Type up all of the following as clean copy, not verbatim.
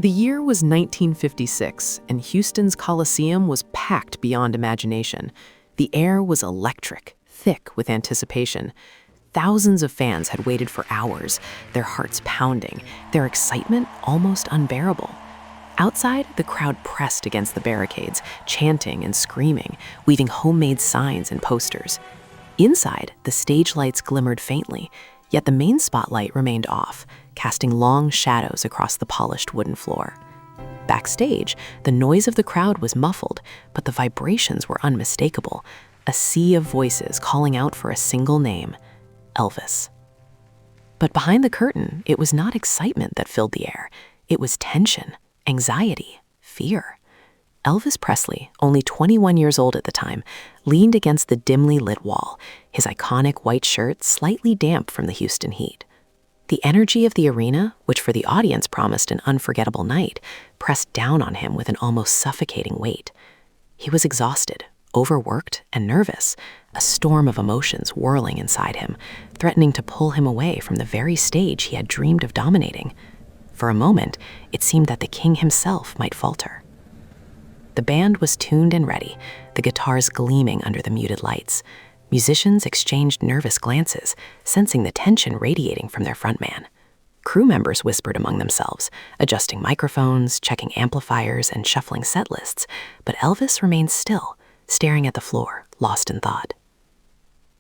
The year was 1956, and Houston's Coliseum was packed beyond imagination. The air was electric, thick with anticipation. Thousands of fans had waited for hours, their hearts pounding, their excitement almost unbearable. Outside, the crowd pressed against the barricades, chanting and screaming, weaving homemade signs and posters. Inside, the stage lights glimmered faintly, yet the main spotlight remained off, casting long shadows across the polished wooden floor. Backstage, the noise of the crowd was muffled, but the vibrations were unmistakable, a sea of voices calling out for a single name: Elvis. But behind the curtain, it was not excitement that filled the air. It was tension, anxiety, fear. Elvis Presley, only 21 years old at the time, leaned against the dimly lit wall, his iconic white shirt slightly damp from the Houston heat. The energy of the arena, which for the audience promised an unforgettable night, pressed down on him with an almost suffocating weight. He was exhausted, overworked, and nervous, a storm of emotions whirling inside him, threatening to pull him away from the very stage he had dreamed of dominating. For a moment, it seemed that the king himself might falter. The band was tuned and ready, the guitars gleaming under the muted lights. Musicians exchanged nervous glances, sensing the tension radiating from their frontman. Crew members whispered among themselves, adjusting microphones, checking amplifiers, and shuffling set lists, but Elvis remained still, staring at the floor, lost in thought.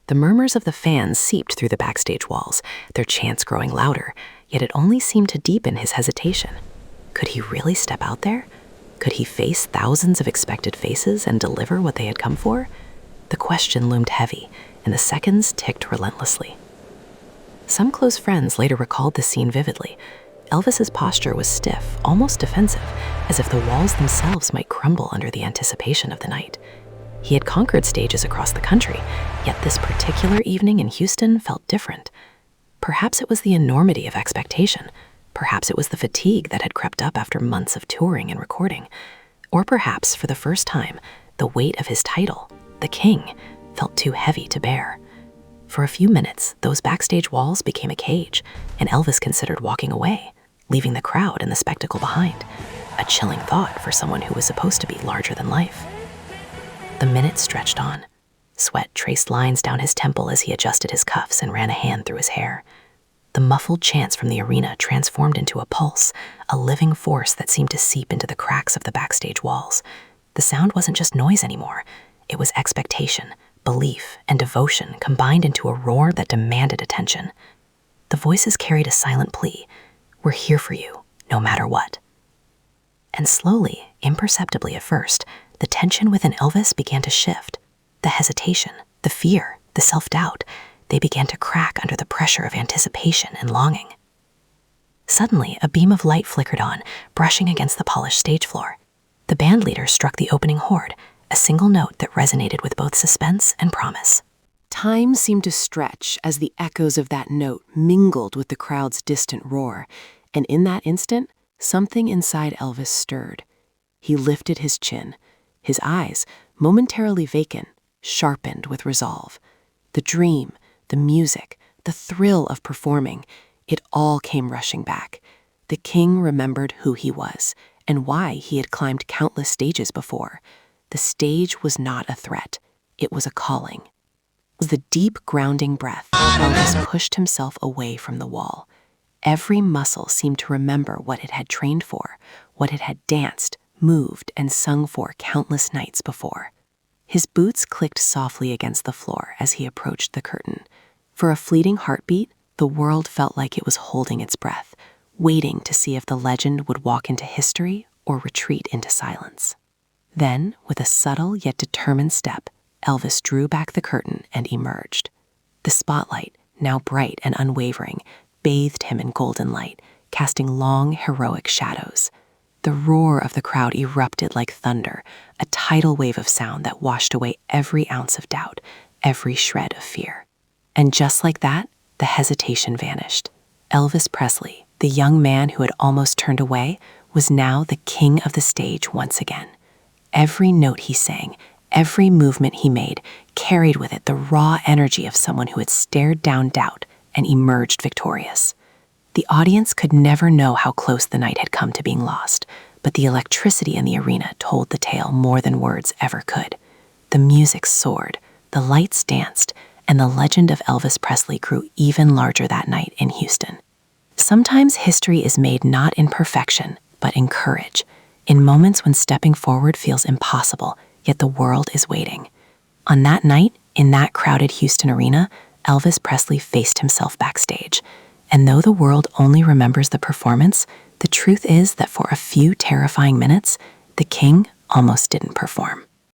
The murmurs of the fans seeped through the backstage walls, their chants growing louder, yet it only seemed to deepen his hesitation. Could he really step out there? Could he face thousands of expected faces and deliver what they had come for? The question loomed heavy, and the seconds ticked relentlessly. Some close friends later recalled the scene vividly. Elvis's posture was stiff, almost defensive, as if the walls themselves might crumble under the anticipation of the night. He had conquered stages across the country, yet this particular evening in Houston felt different. Perhaps it was the enormity of expectation. Perhaps it was the fatigue that had crept up after months of touring and recording. Or perhaps, for the first time, the weight of his title, the king, felt too heavy to bear. For a few minutes, those backstage walls became a cage, and Elvis considered walking away, leaving the crowd and the spectacle behind. A chilling thought for someone who was supposed to be larger than life. The minutes stretched on. Sweat traced lines down his temple as he adjusted his cuffs and ran a hand through his hair. The muffled chants from the arena transformed into a pulse, a living force that seemed to seep into the cracks of the backstage walls. The sound wasn't just noise anymore. It was expectation, belief, and devotion combined into a roar that demanded attention. The voices carried a silent plea: "We're here for you, no matter what." And slowly, imperceptibly at first, the tension within Elvis began to shift. The hesitation, the fear, the self-doubt, they began to crack under the pressure of anticipation and longing. Suddenly, a beam of light flickered on, brushing against the polished stage floor. The band leader struck the opening chord, a single note that resonated with both suspense and promise. Time seemed to stretch as the echoes of that note mingled with the crowd's distant roar, and in that instant, something inside Elvis stirred. He lifted his chin. His eyes, momentarily vacant, sharpened with resolve. The dream, the music, the thrill of performing, it all came rushing back. The king remembered who he was and why he had climbed countless stages before. The stage was not a threat. It was a calling. With a deep, grounding breath, Elvis pushed himself away from the wall. Every muscle seemed to remember what it had trained for, what it had danced, moved, and sung for countless nights before. His boots clicked softly against the floor as he approached the curtain. For a fleeting heartbeat, the world felt like it was holding its breath, waiting to see if the legend would walk into history or retreat into silence. Then, with a subtle yet determined step, Elvis drew back the curtain and emerged. The spotlight, now bright and unwavering, bathed him in golden light, casting long, heroic shadows. The roar of the crowd erupted like thunder, a tidal wave of sound that washed away every ounce of doubt, every shred of fear. And just like that, the hesitation vanished. Elvis Presley, the young man who had almost turned away, was now the king of the stage once again. Every note he sang, every movement he made, carried with it the raw energy of someone who had stared down doubt and emerged victorious. The audience could never know how close the night had come to being lost, but the electricity in the arena told the tale more than words ever could. The music soared, the lights danced, and the legend of Elvis Presley grew even larger that night in Houston. Sometimes history is made not in perfection, but in courage, in moments when stepping forward feels impossible, yet the world is waiting. On that night, in that crowded Houston arena, Elvis Presley faced himself backstage. And though the world only remembers the performance, the truth is that for a few terrifying minutes, the king almost didn't perform.